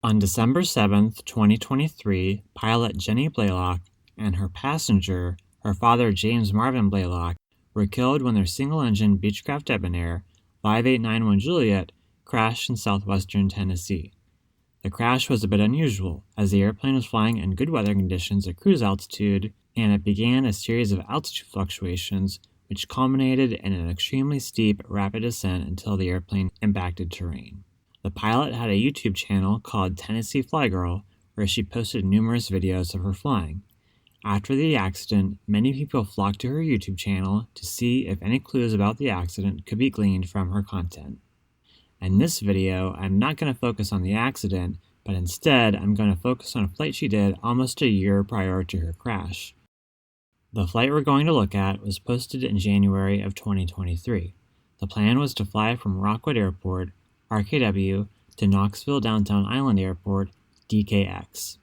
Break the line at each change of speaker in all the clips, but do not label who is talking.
On December 7, 2023, pilot Jenny Blalock and her passenger, her father James Marvin Blalock, were killed when their single-engine Beechcraft Debonair 5891 Juliet crashed in southwestern Tennessee. The crash was a bit unusual, as the airplane was flying in good weather conditions at cruise altitude, and it began a series of altitude fluctuations which culminated in an extremely steep, rapid descent until the airplane impacted terrain. The pilot had a YouTube channel called TNflygirl, where she posted numerous videos of her flying. After the accident, many people flocked to her YouTube channel to see if any clues about the accident could be gleaned from her content. In this video, I'm not going to focus on the accident, but instead I'm going to focus on a flight she did almost a year prior to her crash. The flight we're going to look at was posted in January of 2023. The plan was to fly from Rockwood Airport, RKW, to Knoxville Downtown Island Airport, DKX.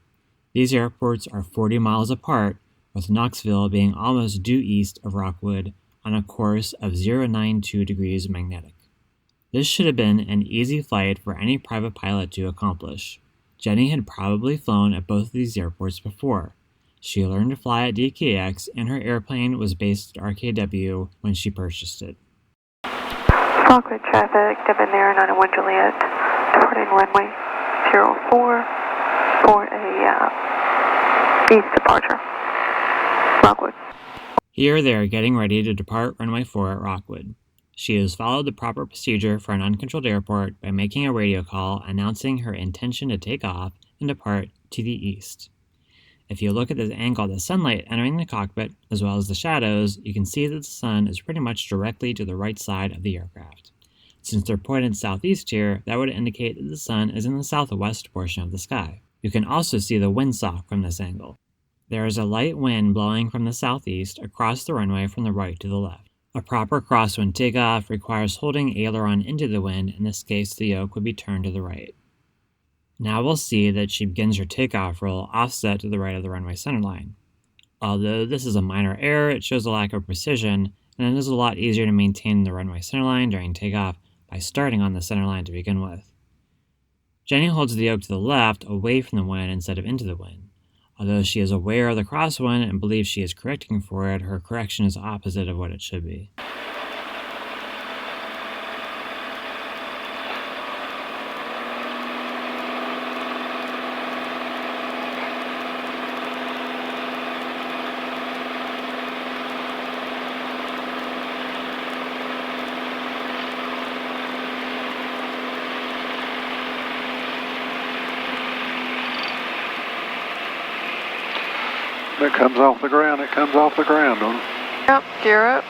These airports are 40 miles apart, with Knoxville being almost due east of Rockwood on a course of 092 degrees magnetic. This should have been an easy flight for any private pilot to accomplish. Jenny had probably flown at both of these airports before. She learned to fly at DKX, and her airplane was based at RKW when she purchased it.
Rockwood traffic, Debonair 91 Juliet, departing runway 04 for a east departure. Rockwood.
Here they are getting ready to depart runway 4 at Rockwood. She has followed the proper procedure for an uncontrolled airport by making a radio call announcing her intention to take off and depart to the east. If you look at the angle of the sunlight entering the cockpit, as well as the shadows, you can see that the sun is pretty much directly to the right side of the aircraft. Since they're pointed southeast here, that would indicate that the sun is in the southwest portion of the sky. You can also see the windsock from this angle. There is a light wind blowing from the southeast across the runway from the right to the left. A proper crosswind takeoff requires holding aileron into the wind. In this case, the yoke would be turned to the right. Now we'll see that she begins her takeoff roll offset to the right of the runway centerline. Although this is a minor error, it shows a lack of precision, and it is a lot easier to maintain the runway centerline during takeoff by starting on the centerline to begin with. Jenny holds the yoke to the left, away from the wind instead of into the wind. Although she is aware of the crosswind and believes she is correcting for it, her correction is opposite of what it should be.
It comes off the ground, it comes off the ground, don't it?
Yep, gear up.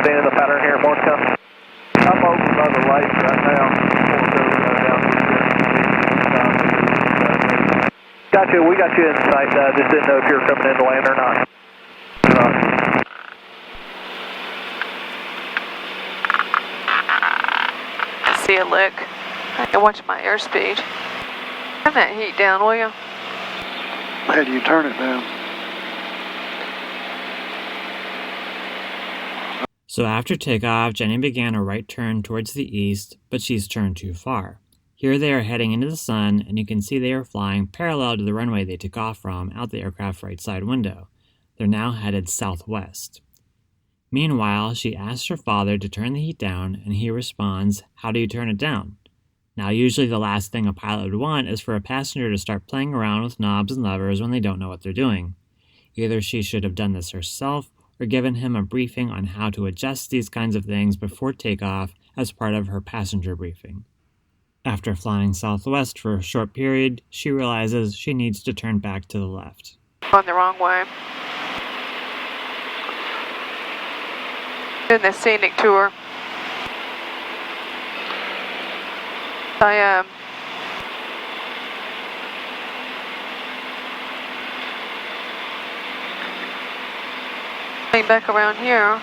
Staying in the pattern here, more to come. I'm over by the lights right now. Gotcha, we got you in sight. Just didn't know if you were coming in to land or not.
I see a lick. I can watch my airspeed. Turn that heat down, will you?
How do you turn it down?
So after takeoff, Jenny began a right turn towards the east, but she's turned too far. Here they are heading into the sun, and you can see they are flying parallel to the runway they took off from out the aircraft's right side window. They're now headed southwest. Meanwhile, she asks her father to turn the heat down, and he responds, "How do you turn it down?" Now, usually the last thing a pilot would want is for a passenger to start playing around with knobs and levers when they don't know what they're doing. Either she should have done this herself, or given him a briefing on how to adjust these kinds of things before takeoff as part of her passenger briefing. After flying southwest for a short period, she realizes she needs to turn back to the left.
Going the wrong way. Doing the scenic tour. I Coming back around here.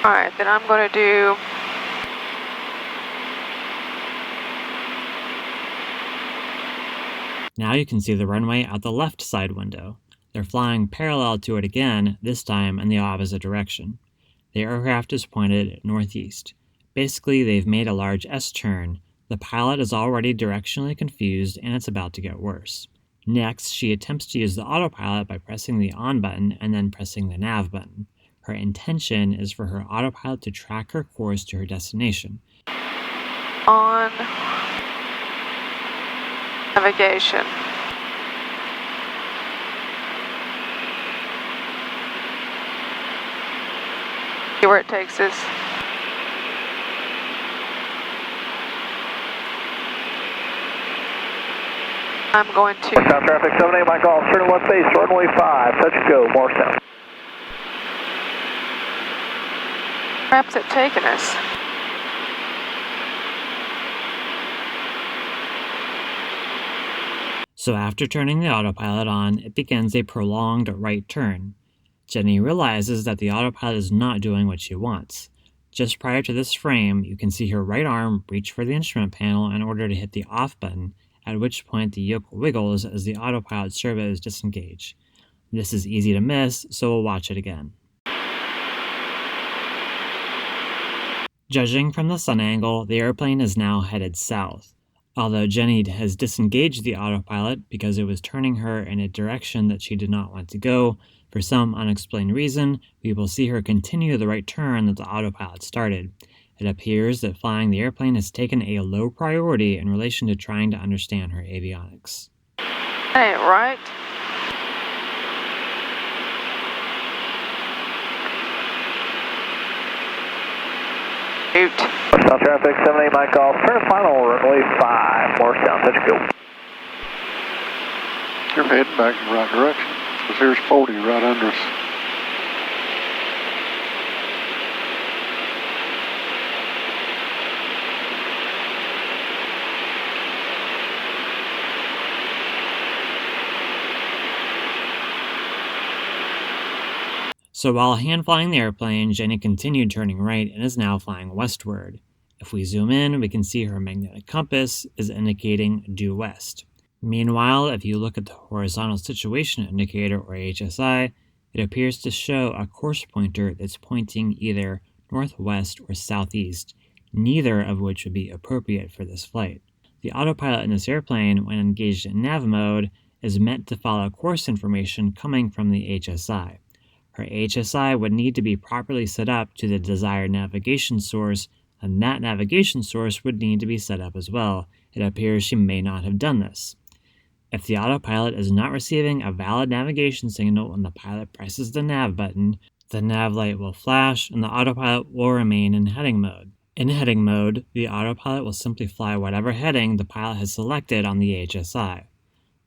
Alright, then I'm going to do
Now you can see the runway out the left side window. They're flying parallel to it again, this time in the opposite direction. The aircraft is pointed northeast. Basically, they've made a large S-turn. The pilot is already directionally confused, and it's about to get worse. Next, she attempts to use the autopilot by pressing the on button and then pressing the nav button. Her intention is for her autopilot to track her course to her destination.
on navigation. See where it takes us. I'm going to
Ground traffic 78, my call, turn left base, runway 5, touch go, more south.
Perhaps it taken us.
So after turning the autopilot on, it begins a prolonged right turn. Jenny realizes that the autopilot is not doing what she wants. Just prior to this frame, you can see her right arm reach for the instrument panel in order to hit the off button, at which point the yoke wiggles as the autopilot servos disengage. This is easy to miss, so we'll watch it again. Judging from the sun angle, the airplane is now headed south. Although Jenny has disengaged the autopilot because it was turning her in a direction that she did not want to go, for some unexplained reason, we will see her continue the right turn that the autopilot started. It appears that flying the airplane has taken a low priority in relation to trying to understand her avionics.
That ain't right. Shoot.
South traffic 78, my call, turn final, runway 5, more south, touch go.
You're heading back in the right direction, because here's 40 right under us.
So while hand flying the airplane, Jenny continued turning right and is now flying westward. If we zoom in, we can see her magnetic compass is indicating due west. Meanwhile, if you look at the horizontal situation indicator, or HSI, it appears to show a course pointer that's pointing either northwest or southeast, neither of which would be appropriate for this flight. The autopilot in this airplane, when engaged in nav mode, is meant to follow course information coming from the HSI. Her HSI would need to be properly set up to the desired navigation source, and that navigation source would need to be set up as well. It appears she may not have done this. If the autopilot is not receiving a valid navigation signal when the pilot presses the nav button, the nav light will flash and the autopilot will remain in heading mode. In heading mode, the autopilot will simply fly whatever heading the pilot has selected on the HSI.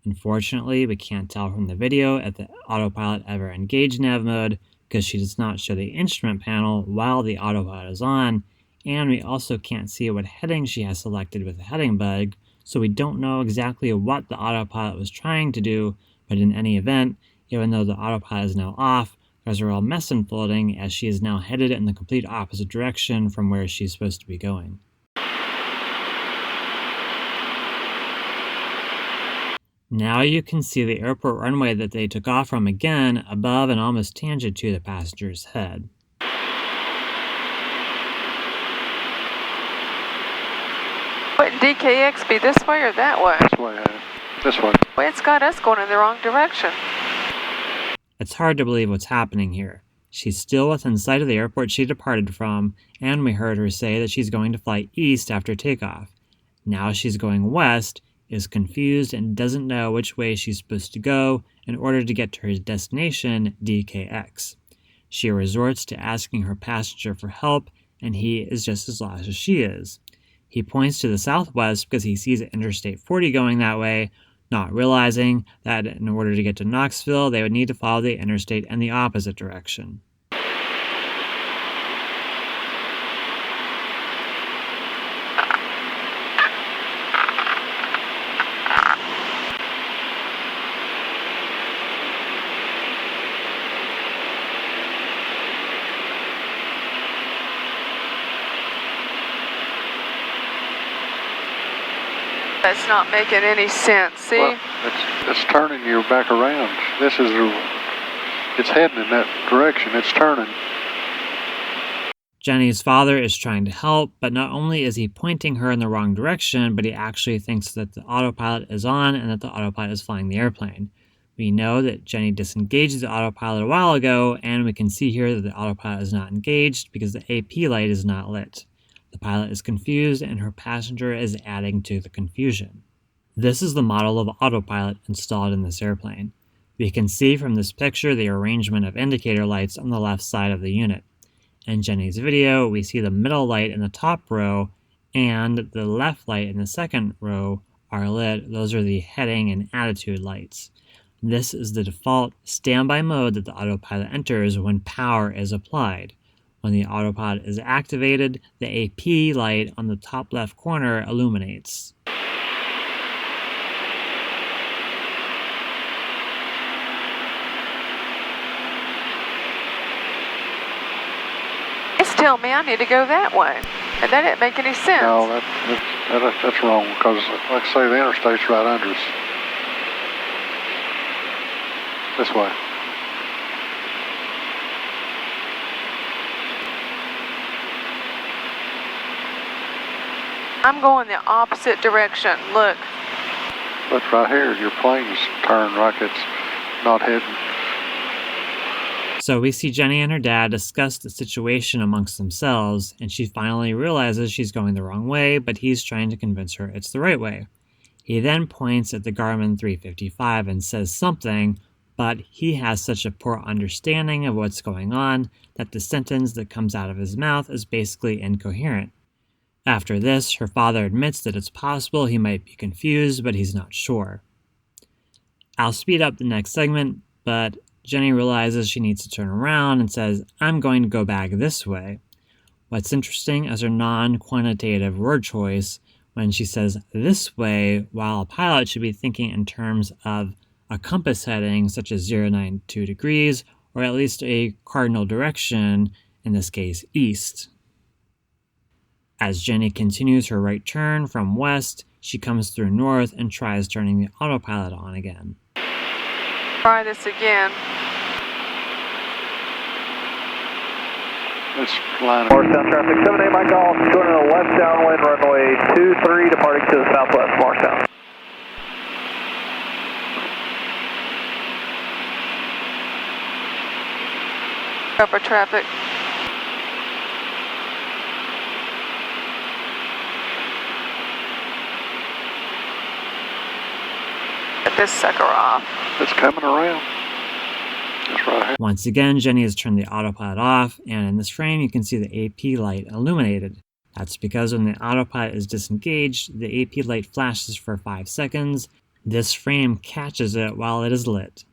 Unfortunately, we can't tell from the video if the autopilot ever engaged nav mode because she does not show the instrument panel while the autopilot is on, and we also can't see what heading she has selected with the heading bug, so we don't know exactly what the autopilot was trying to do, but in any event, even though the autopilot is now off, there's a real mess unfolding as she is now headed in the complete opposite direction from where she's supposed to be going. Now you can see the airport runway that they took off from again above and almost tangent to the passenger's head.
Wouldn't DKX be this way or that way?
This way, this way.
Well, it's got us going in the wrong direction.
It's hard to believe what's happening here. She's still within sight of the airport she departed from, and we heard her say that she's going to fly east after takeoff. Now she's going west, is confused, and doesn't know which way she's supposed to go in order to get to her destination, DKX. She resorts to asking her passenger for help, and he is just as lost as she is. He points to the southwest because he sees Interstate 40 going that way, not realizing that in order to get to Knoxville, they would need to follow the interstate in the opposite direction.
That's not making any sense, see?
Well, it's turning you back around. It's heading in that direction. It's turning.
Jenny's father is trying to help, but not only is he pointing her in the wrong direction, but he actually thinks that the autopilot is on and that the autopilot is flying the airplane. We know that Jenny disengaged the autopilot a while ago, and we can see here that the autopilot is not engaged because the AP light is not lit. The pilot is confused, and her passenger is adding to the confusion. This is the model of autopilot installed in this airplane. We can see from this picture the arrangement of indicator lights on the left side of the unit. In Jenny's video, we see the middle light in the top row and the left light in the second row are lit. Those are the heading and attitude lights. This is the default standby mode that the autopilot enters when power is applied. When the autopilot is activated, the AP light on the top left corner illuminates.
Tell me I need to go that way. And that didn't make any sense.
No, that's wrong because, like I say, the interstate's right under us. This way.
I'm going the opposite direction. Look.
But right here, your plane's turned like it's not heading.
So we see Jenny and her dad discuss the situation amongst themselves, and she finally realizes she's going the wrong way, but he's trying to convince her it's the right way. He then points at the Garmin 355 and says something, but he has such a poor understanding of what's going on that the sentence that comes out of his mouth is basically incoherent. After this, her father admits that it's possible he might be confused, but he's not sure. I'll speed up the next segment, but Jenny realizes she needs to turn around and says, "I'm going to go back this way." What's interesting is her non-quantitative word choice when she says this way, while a pilot should be thinking in terms of a compass heading such as 092 degrees, or at least a cardinal direction, in this case east. As Jenny continues her right turn from west, she comes through north and tries turning the autopilot on again.
Try this again.
It's lining.
Morristown traffic, 7A Mike Golf, going to the left downwind runway 23, departing to the southwest, Morristown.
Upper traffic. Get this sucker off.
It's coming around. It's right here.
Once again, Jenny has turned the autopilot off, and in this frame you can see the AP light illuminated. That's because when the autopilot is disengaged, the AP light flashes for 5 seconds. This frame catches it while it is lit.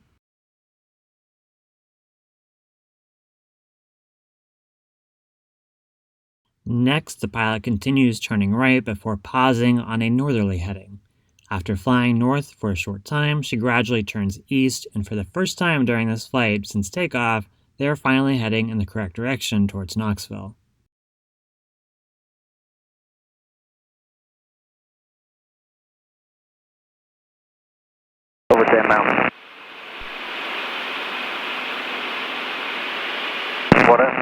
Next, the pilot continues turning right before pausing on a northerly heading. After flying north for a short time, she gradually turns east, and for the first time during this flight since takeoff, they are finally heading in the correct direction towards Knoxville.
Over 10 Mountain. What up?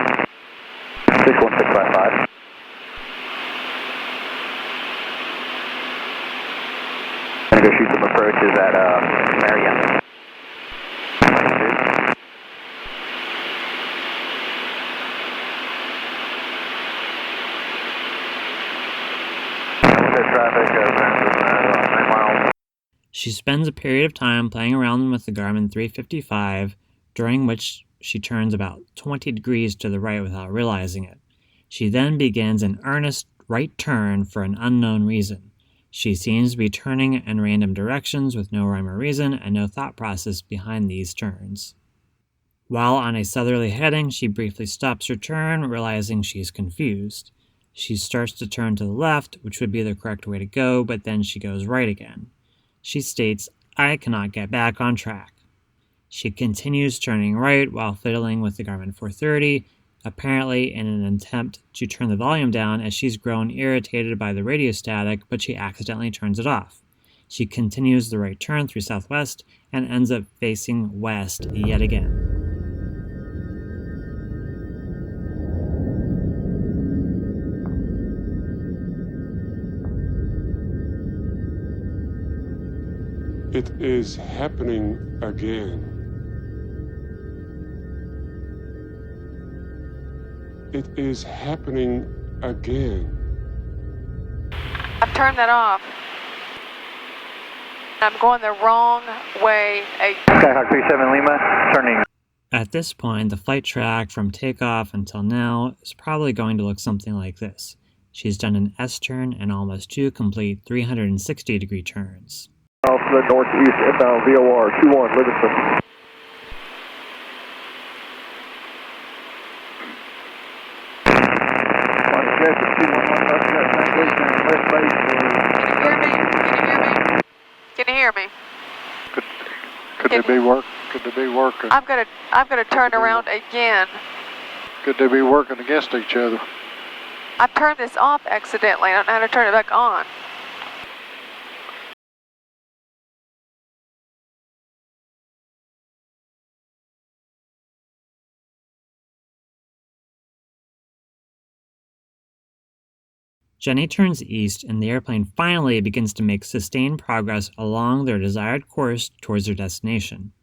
61655. Gonna go shoot some approaches at Marietta. Traffic, 9 miles.
She spends a period of time playing around with the Garmin 355, during which she turns about 20 degrees to the right without realizing it. She then begins an earnest right turn for an unknown reason. She seems to be turning in random directions with no rhyme or reason and no thought process behind these turns. While on a southerly heading, she briefly stops her turn, realizing she's confused. She starts to turn to the left, which would be the correct way to go, but then she goes right again. She states, "I cannot get back on track." She continues turning right while fiddling with the Garmin 430, apparently in an attempt to turn the volume down as she's grown irritated by the radio static, but she accidentally turns it off. She continues the right turn through southwest and ends up facing west yet again.
It is happening again. It is happening again.
I've turned that off. I'm going the wrong way.
Skyhawk 37 Lima, turning.
At this point, the flight track from takeoff until now is probably going to look something like this. She's done an S-turn and almost 2 complete 360-degree turns.
Off the northeast, inbound VOR 21, Livingston.
Can you hear me?
Could they be working?
I'm gonna turn around again.
Could they be working against each other?
I turned this off accidentally. I don't know how to turn it back on.
Jenny turns east and the airplane finally begins to make sustained progress along their desired course towards their destination.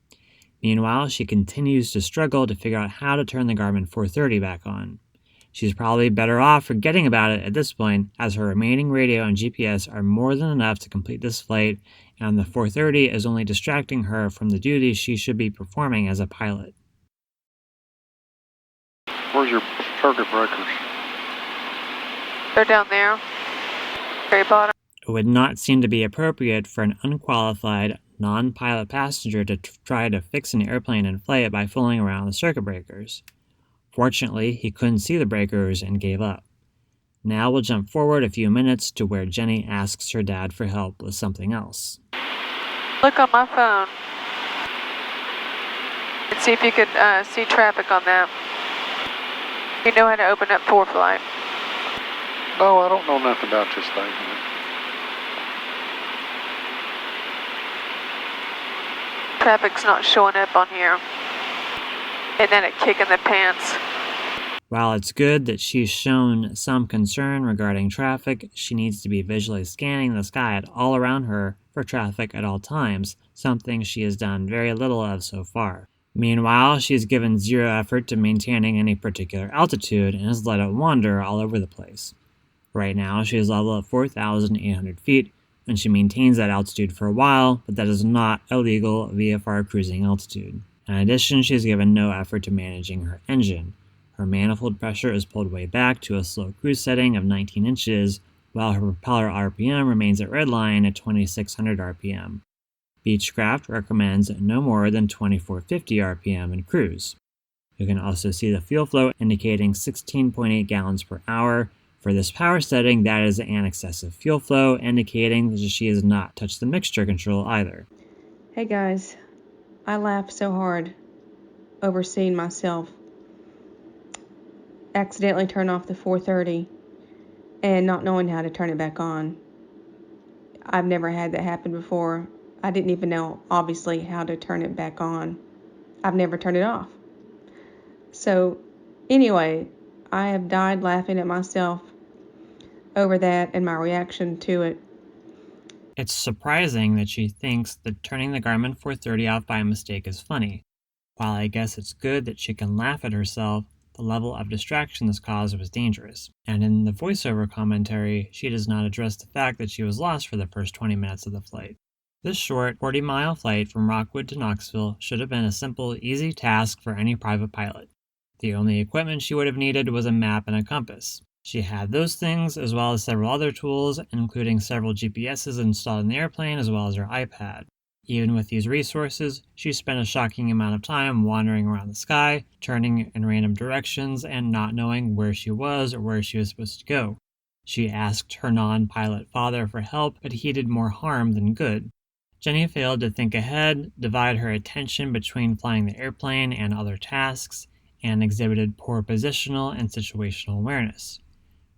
Meanwhile, she continues to struggle to figure out how to turn the Garmin 430 back on. She's probably better off forgetting about it at this point, as her remaining radio and GPS are more than enough to complete this flight, and the 430 is only distracting her from the duties she should be performing as a pilot.
Where's your circuit breakers?
They're down there. Very bottom.
It would not seem to be appropriate for an unqualified, non-pilot passenger to try to fix an airplane in flight by fooling around the circuit breakers. Fortunately, he couldn't see the breakers and gave up. Now we'll jump forward a few minutes to where Jenny asks her dad for help with something else.
Look on my phone and see if you could see traffic on that. You know how to open up TNflygirl.
No, I don't know nothing about this thing.
Traffic's not showing up on here. And then a kick in the pants.
While it's good that she's shown some concern regarding traffic, she needs to be visually scanning the sky all around her for traffic at all times, something she has done very little of so far. Meanwhile, she's given zero effort to maintaining any particular altitude and has let it wander all over the place. Right now, she is level at 4,800 feet, and she maintains that altitude for a while, but that is not a legal VFR cruising altitude. In addition, she has given no effort to managing her engine. Her manifold pressure is pulled way back to a slow cruise setting of 19 inches, while her propeller RPM remains at redline at 2,600 RPM. Beechcraft recommends no more than 2,450 RPM in cruise. You can also see the fuel flow indicating 16.8 gallons per hour. For this power setting, that is an excessive fuel flow, indicating that she has not touched the mixture control either.
Hey guys, I laughed so hard over seeing myself accidentally turn off the 430 and not knowing how to turn it back on. I've never had that happen before. I didn't even know, obviously, how to turn it back on. I've never turned it off. So, anyway, I have died laughing at myself over that and my reaction to it.
It's surprising that she thinks that turning the Garmin 430 off by mistake is funny. While I guess it's good that she can laugh at herself, the level of distraction this caused was dangerous. And in the voiceover commentary, she does not address the fact that she was lost for the first 20 minutes of the flight. This short, 40-mile flight from Rockwood to Knoxville should have been a simple, easy task for any private pilot. The only equipment she would have needed was a map and a compass. She had those things, as well as several other tools, including several GPSs installed in the airplane, as well as her iPad. Even with these resources, she spent a shocking amount of time wandering around the sky, turning in random directions, and not knowing where she was or where she was supposed to go. She asked her non-pilot father for help, but he did more harm than good. Jenny failed to think ahead, divide her attention between flying the airplane and other tasks, and exhibited poor positional and situational awareness.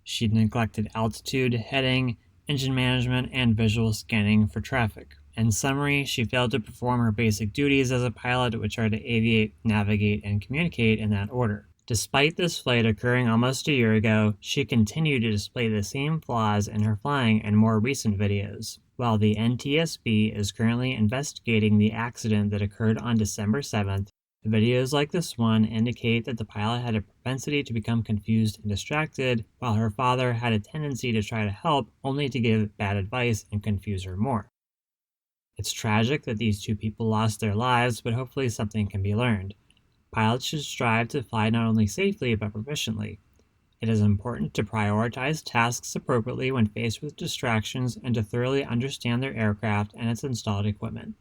She neglected altitude, heading, engine management, and visual scanning for traffic. In summary, she failed to perform her basic duties as a pilot, which are to aviate, navigate, and communicate in that order. Despite this flight occurring almost a year ago, she continued to display the same flaws in her flying in more recent videos. While the NTSB is currently investigating the accident that occurred on December 7th, videos like this one indicate that the pilot had a propensity to become confused and distracted, while her father had a tendency to try to help only to give bad advice and confuse her more. It's tragic that these two people lost their lives, but hopefully something can be learned. Pilots should strive to fly not only safely but proficiently. It is important to prioritize tasks appropriately when faced with distractions and to thoroughly understand their aircraft and its installed equipment.